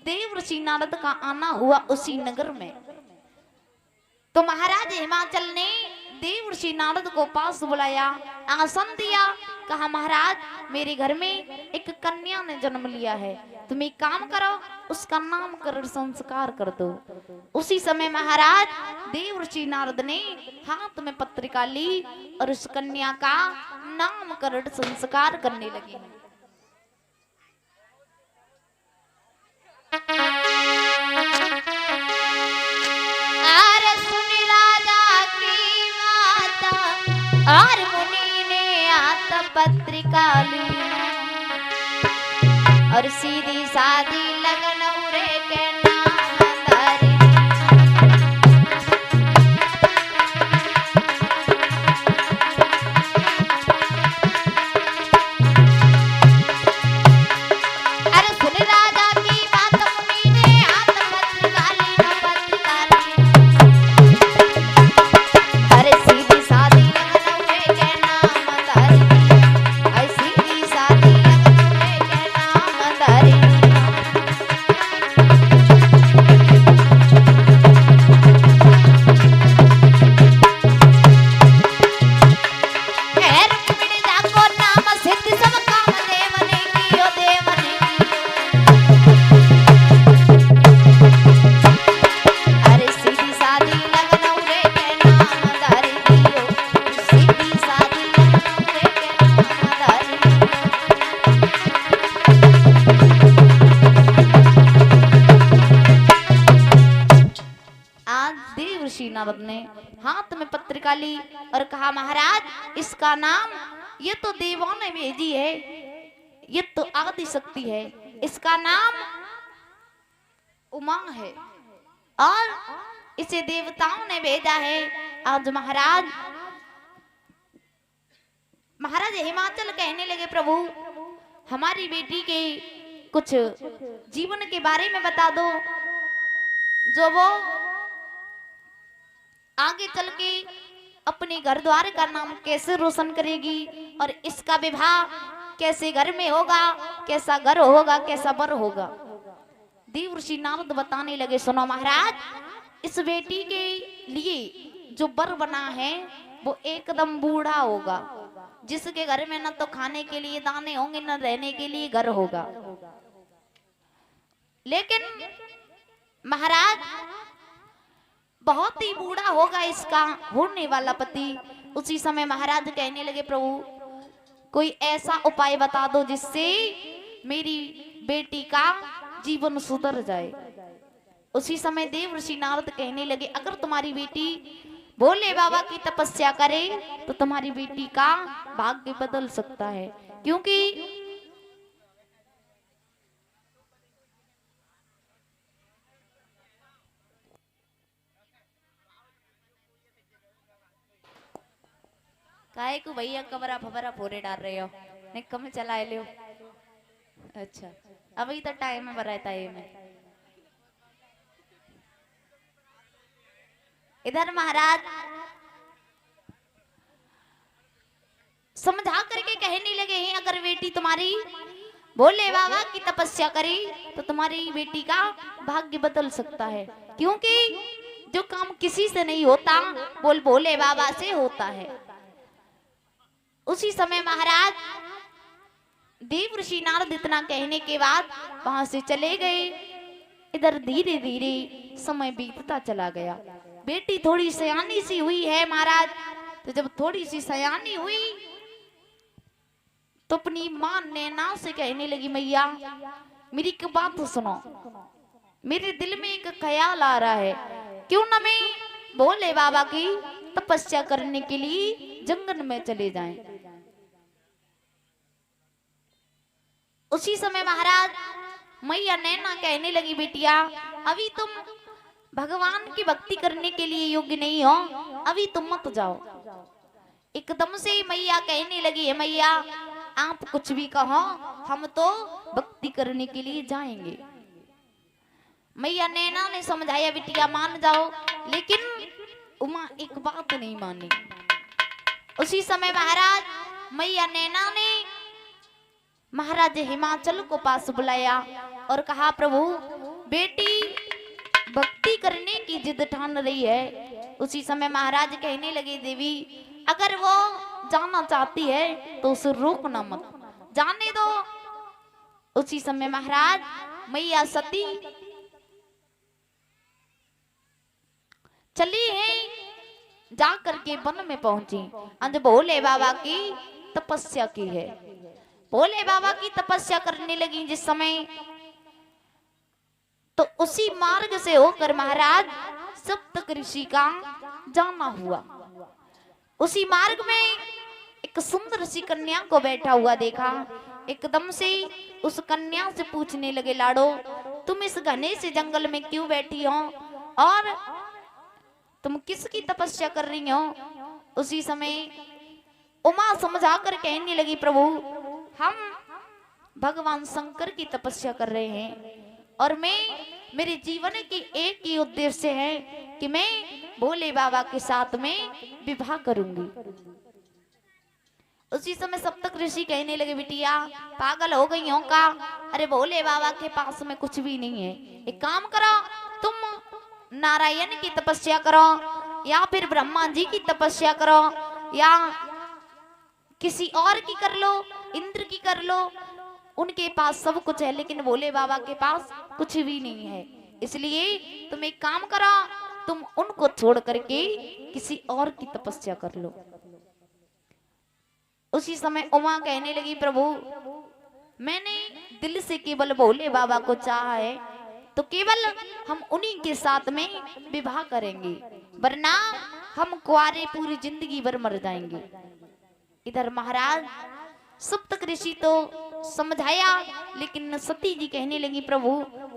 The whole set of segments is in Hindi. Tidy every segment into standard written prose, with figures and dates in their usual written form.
देवर्षि नारद का आना हुआ उसी नगर में। तो महाराज हिमाचल ने देवर्षि नारद को पास बुलाया, आसन दिया, कहा महाराज मेरे घर में एक कन्या ने जन्म लिया है, तुम एक काम करो उसका नामकरण संस्कार कर दो। उसी समय महाराज देवर्षि नारद ने हाथ में पत्रिका ली और उस कन्या का नामकरण संस्कार करने लगे। और मुनि ने हाथ पत्रिका ली और सीधी सादी लगन उरे के नाम धरी। अरे सुन राजा की बात, मुनि ने हाथ पत्रिका ली, पत्रिका ली। अरे सीधी सादी नारद ने हाथ में पत्रिका ली और कहा महाराज इसका नाम, ये तो देवों ने भेजी है, ये तो आदि शक्ति है, इसका नाम उमा है और इसे देवताओं ने भेजा है। आज महाराज हिमाचल कहने लगे प्रभु हमारी बेटी के कुछ जीवन के बारे में बता दो, जो वो आगे चल के अपने घर द्वार का नाम कैसे रोशन करेगी और इसका विवाह कैसे घर में होगा, कैसा घर होगा, कैसा वर होगा। देवर्षि नारद बताने लगे सुनो महाराज, इस बेटी के लिए जो वर बना है वो एकदम बूढ़ा होगा, जिसके घर में न तो खाने के लिए दाने होंगे न रहने के लिए घर होगा। लेकिन महाराज बहुत ही बूढ़ा होगा इसका होने वाला पति। उसी समय महाराज कहने लगे प्रभु कोई ऐसा उपाय बता दो जिससे मेरी बेटी का जीवन सुधर जाए। उसी समय देवर्षि नारद कहने लगे अगर तुम्हारी बेटी भोले बाबा की तपस्या करे तो तुम्हारी बेटी का भाग्य बदल सकता है, क्योंकि काहे को भैया कमरा फबरा फोरे डाल रहे हो, नहीं कम चला ले। अच्छा अभी तो टाइम में रहता है मैं इधर महाराज समझा करके कहने लगे हैं अगर बेटी तुम्हारी भोले बाबा की तपस्या करे तो तुम्हारी बेटी का भाग्य बदल सकता है, क्योंकि जो काम किसी से नहीं होता वो भोले बाबा से होता है। उसी समय महाराज देवर्षि नारद इतना कहने के बाद वहां से चले गए। इधर धीरे धीरे समय बीतता चला गया। बेटी थोड़ी सयानी सी हुई है महाराज, तो जब थोड़ी सी सयानी हुई तो अपनी मां नैना से कहने लगी मैया मेरी एक बात सुनो, मेरे दिल में एक ख्याल आ रहा है, क्यों ना मैं भोले बाबा की तपस्या करने के लिए जंगल में चले जाएं। उसी समय महाराज मैया नैना कहने लगी बेटिया अभी तुम भगवान की भक्ति करने के लिए योग्य नहीं हो, अभी तुम मत जाओ। एकदम से मैया कहने लगी है मैया आप कुछ भी कहो हम तो भक्ति करने के लिए जाएंगे। मैया नैना ने समझाया बिटिया मान जाओ, लेकिन उमा एक बात नहीं मानी। उसी समय महाराज मैया नैना ने महाराज हिमाचल को पास बुलाया और कहा प्रभु बेटी भक्ति करने की जिद ठान रही है। उसी समय महाराज कहने लगे देवी अगर वो जाना चाहती है तो उसे रोकना मत, जाने दो। उसी समय महाराज मैया सती चली है, जा करके वन में पहुंची। अंज भोले बाबा की तपस्या की है। भोले बाबा की तपस्या करने लगी जिस समय, तो उसी मार्ग से होकर महाराज सप्तक ऋषि का जाना हुआ। उसी मार्ग में एक सुंदर सी कन्या को बैठा हुआ देखा। एकदम से उस कन्या से पूछने लगे लाडो तुम इस घने से जंगल में क्यों बैठी हो और तुम किसकी तपस्या कर रही हो। उसी समय उमा समझा कर कहने लगी प्रभु हम भगवान शंकर की तपस्या कर रहे हैं और मेरे जीवन की एक ही उद्देश्य है कि मैं भोले बाबा के साथ में विवाह करूंगी। उसी समय सप्तक ऋषि कहने लगे बिटिया पागल हो गई हो का, अरे भोले बाबा के पास में कुछ भी नहीं है। एक काम करो तुम नारायण की तपस्या करो या फिर ब्रह्मा जी की तपस्या करो या किसी और की कर लो, इंद्र की कर लो, उनके पास सब कुछ है लेकिन भोले बाबा के पास कुछ भी नहीं है। इसलिए तुम एक काम करो तुम उनको छोड़ करके किसी और की तपस्या कर लो। उसी समय उमा कहने लगी प्रभु मैंने दिल से केवल भोले बाबा को चाहा है तो केवल हम उन्हीं के साथ में विवाह करेंगे, वरना हम कुआरे पूरी जिंदगी भर मर जाएंगे। इधर महाराज सप्तक ऋषि तो समझाया लेकिन सती जी कहने लगी प्रभु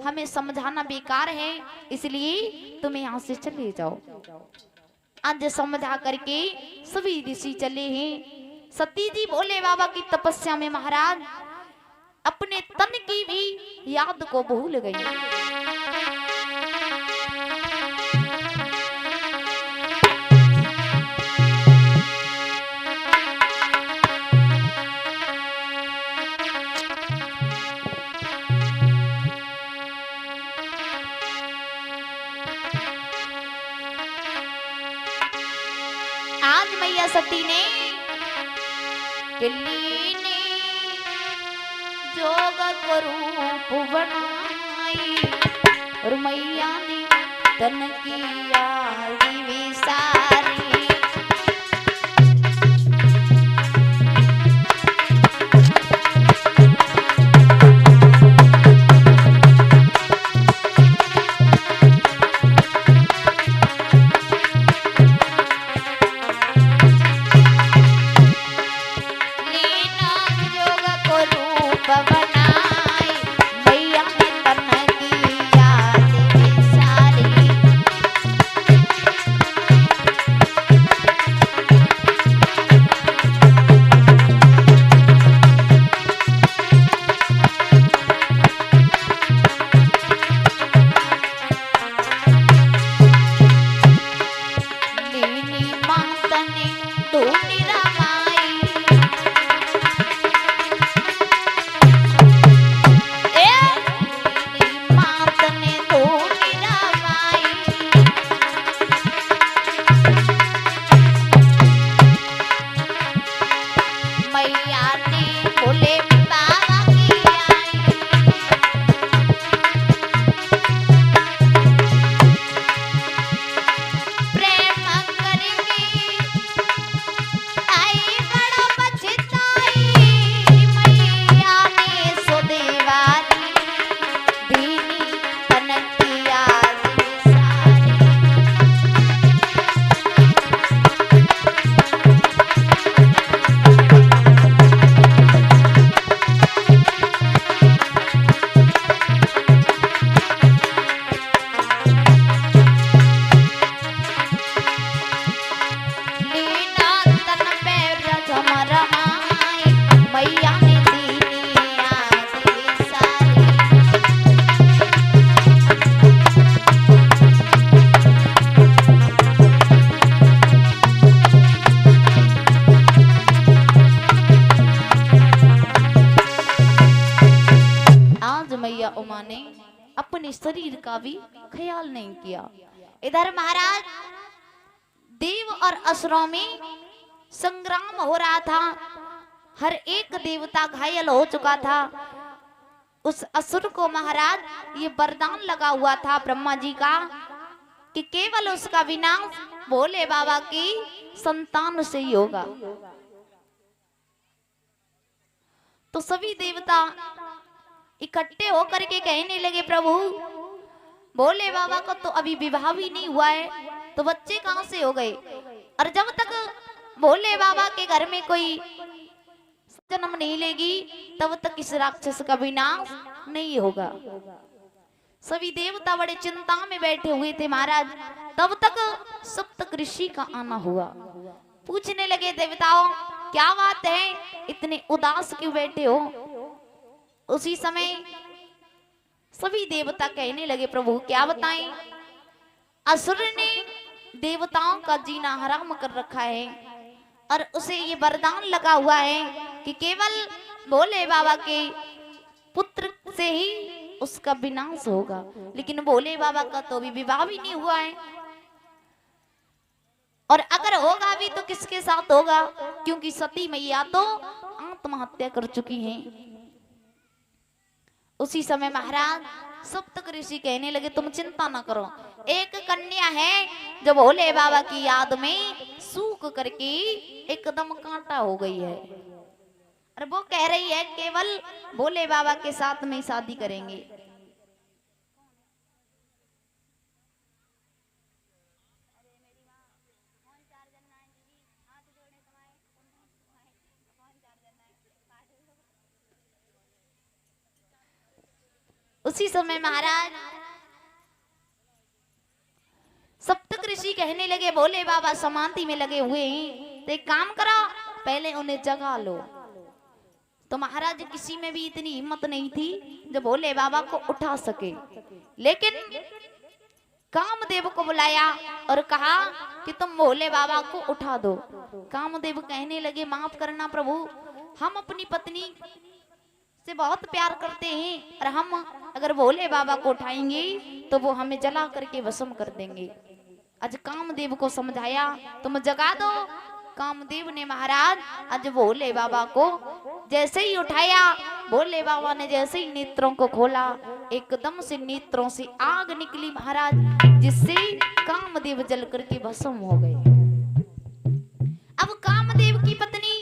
हमें समझाना बेकार है इसलिए तुम यहाँ से चले जाओ। आज समझा करके सभी ऋषि चले हैं। सती जी भोले बाबा की तपस्या में महाराज अपने तन की भी याद को भूल गई। आज मैया सती ने किल्ली ने जोग रूप बनाई और मैया ने तन की याद विसारी। शरीर का भी ख्याल नहीं किया। इधर महाराज देव और असुरों में संग्राम हो रहा था, हर एक देवता घायल हो चुका था। उस असुर को महाराज ये वरदान लगा हुआ था ब्रह्मा जी का कि केवल उसका विनाश भोले बाबा की संतान से ही होगा। तो सभी देवता इकट्ठे होकर के कहने लगे, प्रभु भोले बाबा को तो अभी विवाह भी नहीं हुआ है, तो बच्चे कहां से हो गए? और जब तक भोले बाबा के घर में कोई जन्म नहीं लेगी तब तक इस राक्षस का विनाश नहीं होगा। सभी देवता बड़े चिंता में बैठे हुए थे महाराज। तब तक सप्तक ऋषि का आना हुआ। पूछने लगे देवताओं, क्या बात है, इतने उदास क्यों बैठे हो? उसी समय सभी देवता कहने लगे, प्रभु क्या बताएं, असुर ने देवताओं का जीना हराम कर रखा है और उसे ये वरदान लगा हुआ है कि केवल भोले बाबा के पुत्र से ही उसका विनाश होगा। लेकिन भोले बाबा का तो भी विवाह भी नहीं हुआ है, और अगर होगा भी तो किसके साथ होगा, क्योंकि सती मैया तो आत्महत्या कर चुकी हैं। उसी समय महाराज सप्तक ऋषि कहने लगे, तुम चिंता ना करो, एक कन्या है जो भोले बाबा की याद में सूख करके एकदम कांटा हो गई है, और वो कह रही है केवल भोले बाबा के साथ में शादी करेंगे। उसी समय महाराज सप्तक ऋषि कहने लगे, भोले बाबा समाधि में लगे हुए हैं, तो एक काम करो, पहले उन्हें जगा लो। तो महाराज किसी में भी इतनी हिम्मत नहीं थी जो भोले बाबा को उठा सके, लेकिन कामदेव को बुलाया और कहा कि तुम भोले बाबा को उठा दो। कामदेव कहने लगे, माफ करना प्रभु, हम अपनी पत्नी से बहुत प्यार करते हैं, और हम अगर भोले बाबा को उठाएंगे तो वो हमें जला करके भस्म कर देंगे। आज कामदेव को समझाया, तुम जगा दो। कामदेव ने महाराज आज भोले बाबा को जैसे ही उठाया, भोले बाबा ने जैसे ही नेत्रों को खोला, एकदम से नेत्रों से आग निकली महाराज, जिससे कामदेव जल करके भस्म हो गए। अब कामदेव की पत्नी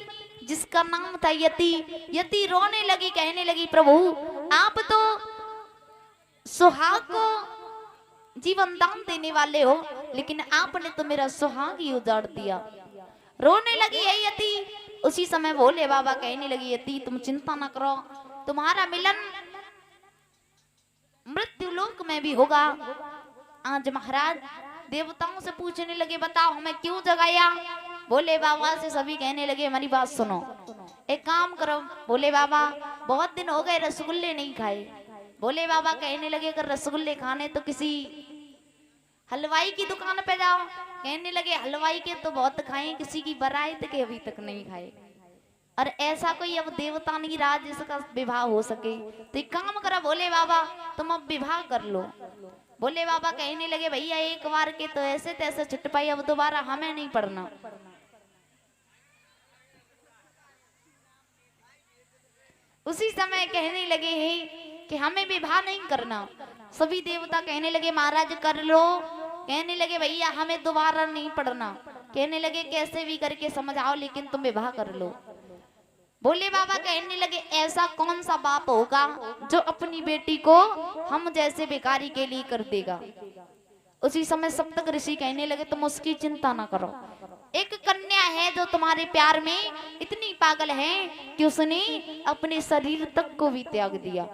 जिसका नाम था यति, यति रोने लगी, कहने लगी, प्रभु आप तो सुहाग को जीवन दान देने वाले हो, लेकिन आपने तो मेरा सुहाग ही उजाड़ दिया। रोने लगी है यति। उसी समय भोले बाबा कहने लगी, यति तुम चिंता ना करो, तुम्हारा मिलन मृत्यु लोक में भी होगा। आज महाराज देवताओं से पूछने लगे, बताओ हमें क्यों जगाया? भोले बाबा से सभी कहने लगे, हमारी बात सुनो, एक काम करो भोले बाबा, बहुत दिन हो गए रसगुल्ले नहीं खाए। भोले बाबा कहने लगे, अगर रसगुल्ले खाने तो किसी हलवाई की दुकान पे जाओ। कहने लगे, हलवाई के तो बहुत खाए, किसी की बारात के अभी तक नहीं खाए। और ऐसा कोई अब देवता नहीं राज जिसका विवाह हो सके, तो एक काम करो भोले बाबा, तुम अब विवाह कर लो। भोले बाबा कहने लगे, भैया एक बार के तो ऐसे तैसे छुट पाई, अब दोबारा हमें नहीं पढ़ना। उसी समय कहने लगे हैं कि हमें विवाह नहीं करना। सभी देवता कहने लगे, महाराज कर लो। कहने लगे, भैया हमें दोबारा नहीं पढ़ना। कहने लगे, कैसे भी करके समझाओ, लेकिन तुम विवाह कर लो। भोले बाबा कहने लगे, ऐसा कौन सा बाप होगा जो अपनी बेटी को हम जैसे भिखारी के लिए कर देगा। उसी समय सप्तक ऋषि कहने लगे, तुम उसकी चिंता ना करो, एक कन्या है जो तुम्हारे प्यार में इतनी पागल है कि उसने अपने शरीर तक को भी त्याग दिया।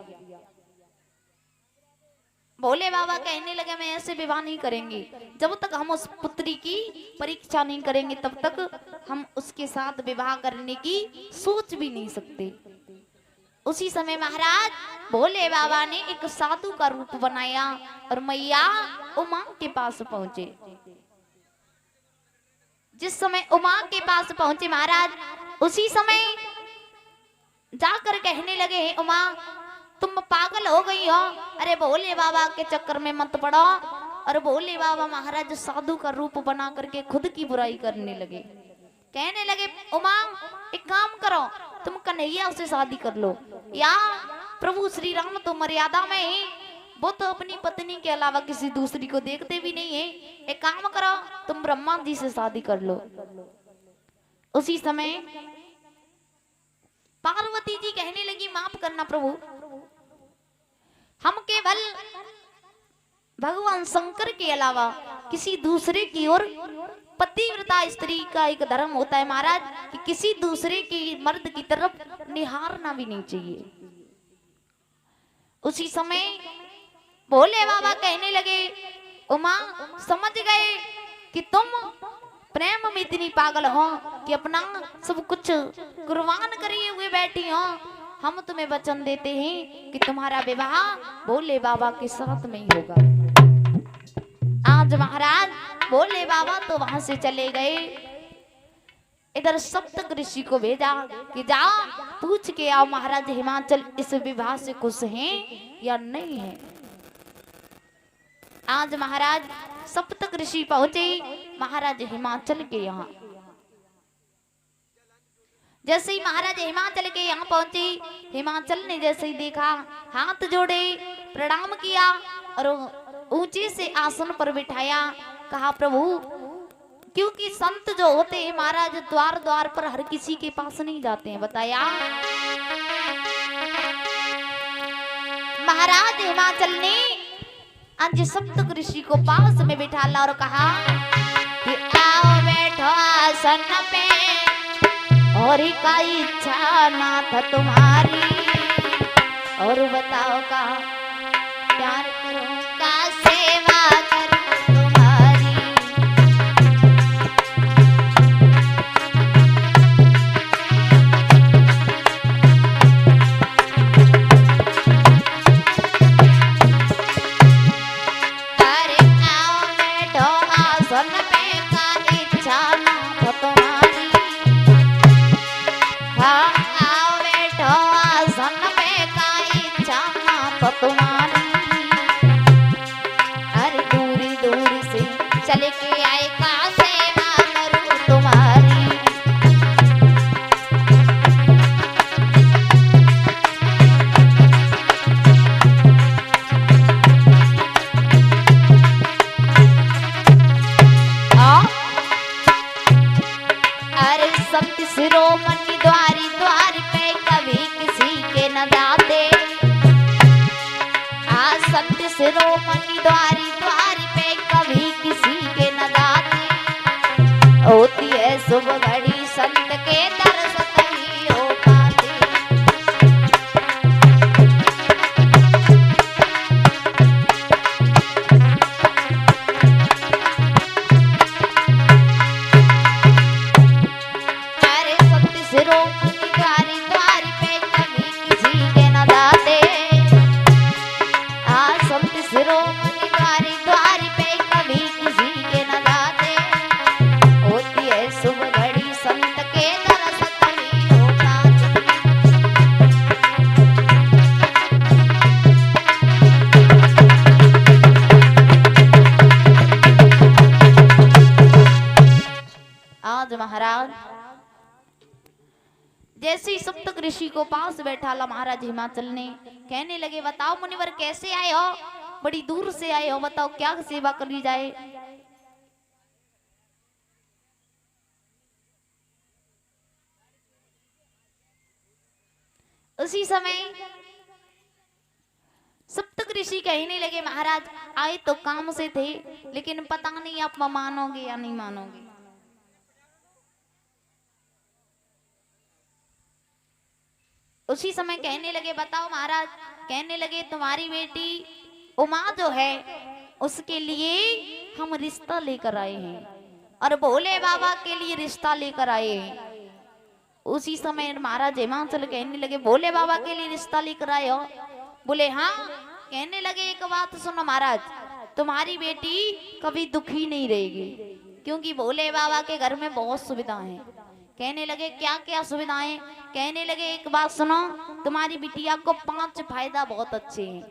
भोले बाबा कहने लगे, मैं ऐसे विवाह नहीं करेंगे, जब तक हम उस पुत्री की परीक्षा नहीं करेंगे तब तक हम उसके साथ विवाह करने की सोच भी नहीं सकते। उसी समय महाराज भोले बाबा ने एक साधु का रूप बनाया और मैया उमा के पास पहुंचे। जिस समय उमा के पास पहुंचे महाराज, उसी समय जाकर कहने लगे, उमा तुम पागल हो गई हो, अरे भोले बाबा के चक्कर में मत पड़ो। और भोले बाबा महाराज साधु का रूप बना करके खुद की बुराई करने लगे। कहने लगे उमांग एक काम करो, तुम कन्हैया से शादी कर लो। या प्रभु श्री राम तो मर्यादा में ही, वो तो अपनी पत्नी के अलावा किसी दूसरी को देखते भी नहीं है। एक काम करो, तुम ब्रह्मा जी से शादी कर लो। उसी समय पार्वती जी कहने लगी माफ करना प्रभु, हम केवल भगवान शंकर के अलावा किसी दूसरे की ओर, पतिव्रता स्त्री का एक धर्म होता है महाराज कि किसी दूसरे की मर्द की तरफ निहारना भी नहीं चाहिए। उसी समय भोले बाबा कहने लगे उमा समझ गए कि तुम प्रेम में इतनी पागल हो कि अपना सब कुछ कुर्बान करे हुए बैठी हो। हम तुम्हें वचन देते हैं कि तुम्हारा विवाह भोले बाबा के साथ में ही होगा। आज महाराज भोले बाबा तो वहां से चले गए। इधर सप्त ऋषि को भेजा कि जाओ पूछ के आओ महाराज हिमाचल इस विवाह से खुश हैं या नहीं है। आज महाराज सप्त ऋषि पहुंचे महाराज हिमाचल के यहाँ। जैसे ही महाराज हिमाचल के यहाँ पहुंचे, हिमाचल ने जैसे ही देखा हाथ जोड़े प्रणाम किया और ऊंचे से आसन पर बिठाया। कहा प्रभु, क्योंकि संत जो होते हैं महाराज द्वार द्वार पर हर किसी के पास नहीं जाते हैं। बताया महाराज हिमाचल ने आज सप्त ऋषि को पास में बिठाला और कहा कि आओ बैठो आसन पे, और का इच्छा ना था तुम्हारी, और बताओ का प्यार करो का सेवा करो तुम्हारी। अरे आओ बैठो आसन पे, का इच्छा ना था तुम्हारी। हाँ आओ बैठो आसन पे, का इच्छा ना था तुम्हारी। अरे दूरी दूरी से चल के आए का सेवा करूं तुम्हारी। अरे संत शिरोमणि द्वारी द्वार पे कभी किसी के न जाते। संत शिरोमणि द्वारी द्वार पे कभी किसी के न जाते। होती है शुभ घड़ी संत के दर्श तभी हो पाते। अरे संत शिरोमणि द्वारी द्वार पे कभी किसी के न जाते। संत शिरोमणि द्वारी द्वार पे कभी किसी के न जाते। होती है शुभ घड़ी संत के दर्श तभी हो पाते। आज महाराज जैसे ही सप्त ऋषि को पास बैठाला महाराज हिमाचल ने, कहने लगे बताओ मुनिवर कैसे आए हो, बड़ी दूर से आए हो, बताओ क्या सेवा करी जाए। उसी समय सप्त ऋषि कहने लगे महाराज आए तो काम से थे, लेकिन पता नहीं आप मानोगे या नहीं मानोगे। उसी समय कहने लगे बताओ महाराज। कहने लगे तुम्हारी बेटी उमा जो है उसके लिए हम रिश्ता लेकर आए हैं, और भोले बाबा के लिए रिश्ता लेकर आए हैं। उसी समय महाराज हिमाचल कहने लगे भोले बाबा के लिए रिश्ता लेकर आए हो। बोले हाँ। कहने लगे एक बात सुनो महाराज, तुम्हारी बेटी कभी दुखी नहीं रहेगी, क्योंकि भोले बाबा के घर में बहुत सुविधा है। कहने लगे क्या क्या सुविधाएं। कहने लगे एक बात सुनो, तुम्हारी बिटिया को 5 फायदा बहुत अच्छे हैं।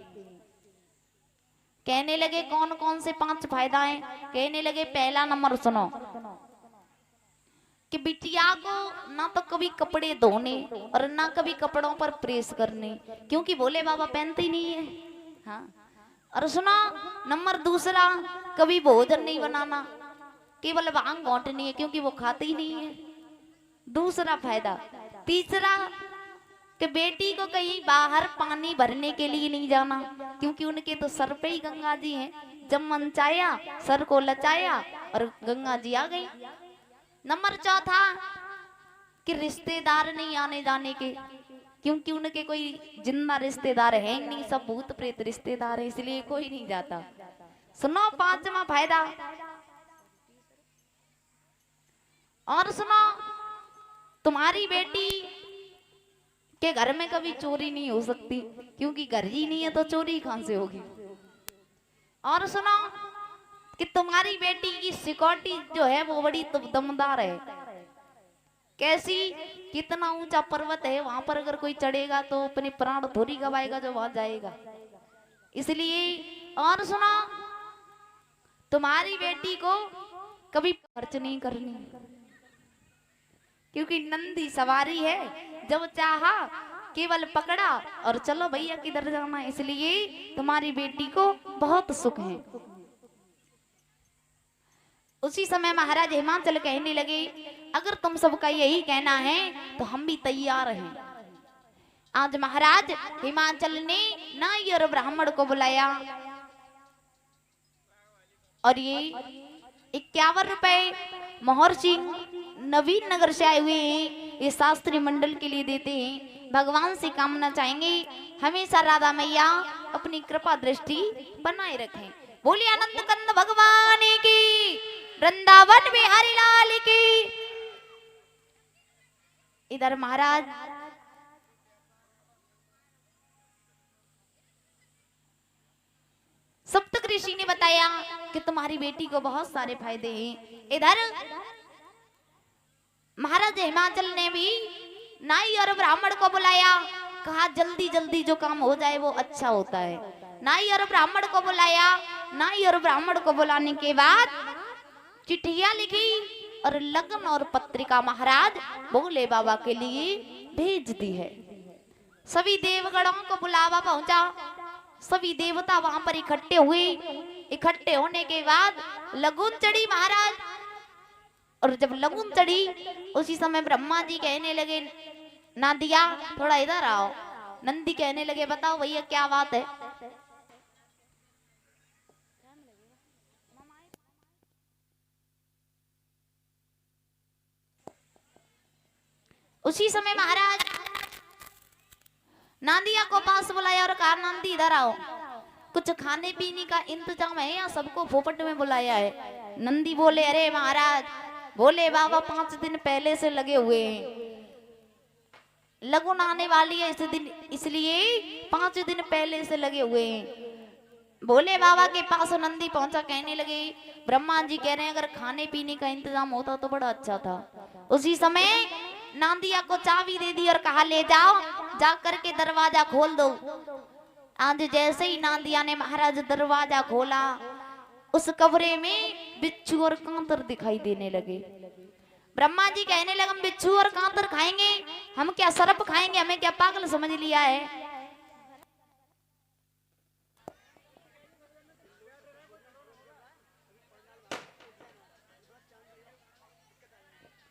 कहने लगे कौन कौन से 5 फायदा हैं। कहने लगे पहला नंबर सुनो कि बिटिया को ना तो कभी कपड़े धोने और ना कभी कपड़ों पर प्रेस करने, क्योंकि भोले बाबा पहनते ही नहीं है। हाँ, और सुनो नंबर दूसरा, कभी भोजन नहीं बनाना, केवल भांग घोटनी है, क्योंकि वो खाते ही नहीं है। दूसरा फायदा। तीसरा कि बेटी को कहीं बाहर पानी भरने के लिए नहीं जाना, क्योंकि उनके तो सर पे ही गंगा जी हैं। जब मन चाया सर को लचाया और गंगा जी आ गई। नंबर चौथा कि रिश्तेदार नहीं आने जाने के, क्योंकि उनके कोई जिंदा रिश्तेदार है ही नहीं, सब भूत प्रेत रिश्तेदार है, इसलिए कोई नहीं जाता। सुनो 5वां फायदा। और सुनो, तुम्हारी बेटी के घर में कभी चोरी नहीं हो सकती, क्योंकि घर ही नहीं है तो चोरी कहां से होगी। और सुनो कि तुम्हारी बेटी की सिक्योरिटी जो है वो बड़ी दमदार है। कैसी? कितना ऊंचा पर्वत है, वहां पर अगर कोई चढ़ेगा तो अपने प्राण थोड़ी गवाएगा जो वहां जाएगा, इसलिए। और सुनो, तुम्हारी बेटी को कभी खर्च नहीं करनी, क्योंकि नंदी सवारी है, जब चाहा केवल पकड़ा और चलो भैया किधर जाना, इसलिए तुम्हारी बेटी को बहुत सुख है। उसी समय महाराज हिमाचल कहने लगे अगर तुम सबका यही कहना है तो हम भी तैयार हैं। आज महाराज हिमाचल ने नाई और ब्राह्मण को बुलाया और ये 51 रुपए महर्षि नवीन नगर से आए हुए हैं, ये शास्त्री मंडल के लिए देते हैं। भगवान से कामना चाहेंगे हमेशा राधा मैया अपनी कृपा दृष्टि बनाए रखें। बोलिए आनंद कंद भगवान की, वृंदावन बिहारी लाल की। इधर महाराज सप्तक ऋषि ने बताया कि तुम्हारी बेटी को बहुत सारे फायदे हैं। इधर महाराज हिमाचल ने भी नाई और ब्राह्मण को बुलाया, कहा जल्दी जल्दी जो काम हो जाए वो अच्छा होता है। नाई और ब्राह्मण को बुलाया, नाई और ब्राह्मण को बुलाने के बाद चिट्ठियां लिखी और लगन और पत्रिका महाराज भोले बाबा के लिए भेज दी है। सभी देवगणों को बुलावा पहुंचा, सभी देवता वहां पर इकट्ठे हुए। इकट्ठे होने के बाद लगुन चढ़ी महाराज, और जब लगुन चढ़ी उसी समय ब्रह्मा जी कहने लगे नादिया थोड़ा इधर आओ। नंदी कहने लगे बताओ भैया क्या बात है। उसी समय महाराज नादिया को पास बुलाया और कहा नंदी इधर आओ, कुछ खाने पीने का इंतजाम है या सबको फोपट में बुलाया है। नंदी बोले अरे महाराज भोले बाबा 5 दिन पहले से लगे हुए हैं, लगन आने वाली है इस दिन, इसलिए 5 दिन पहले से लगे हुए हैं। भोले बाबा के पास नंदी पहुंचा, कहने लगे ब्रह्मा जी कह रहे हैं अगर खाने पीने का इंतजाम होता तो बड़ा अच्छा था। उसी समय नांदिया को चाबी दे दी और कहा ले जाओ, जा करके दरवाजा खोल दो। आज जैसे ही नांदिया ने महाराज दरवाजा खोला, उस कमरे में बिच्छू और कांतर दिखाई देने लगे। ब्रह्मा जी कहने लगे हम बिच्छू और कांतर खाएंगे, हम क्या सरप खाएंगे, हमें क्या पागल समझ लिया है।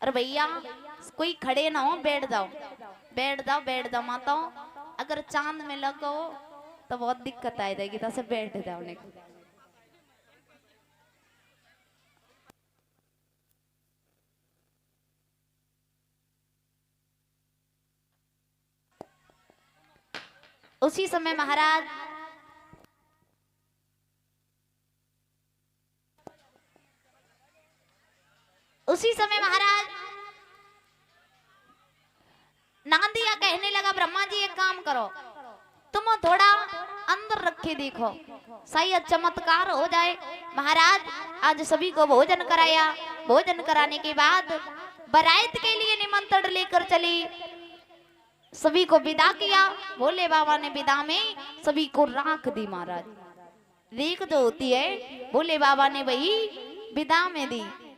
अरे भैया कोई खड़े ना हो, बैठ जाओ बैठ जाओ बैठ जाओ माताओं, अगर चांद में लगो तो बहुत दिक्कत आ जाएगी, तो बैठ जाओ। उसी समय महाराज नांदिया कहने लगा ब्रह्मा जी एक काम करो, तुम थोड़ा अंदर रखे देखो शायद चमत्कार हो जाए। महाराज आज सभी को भोजन कराया, भोजन कराने के बाद बारात के लिए निमंत्रण लेकर चले, सभी को विदा किया। भोले बाबा ने विदा में सभी को राख दी महाराज। रेख जो होती है भोले बाबा ने वही विदा में दी।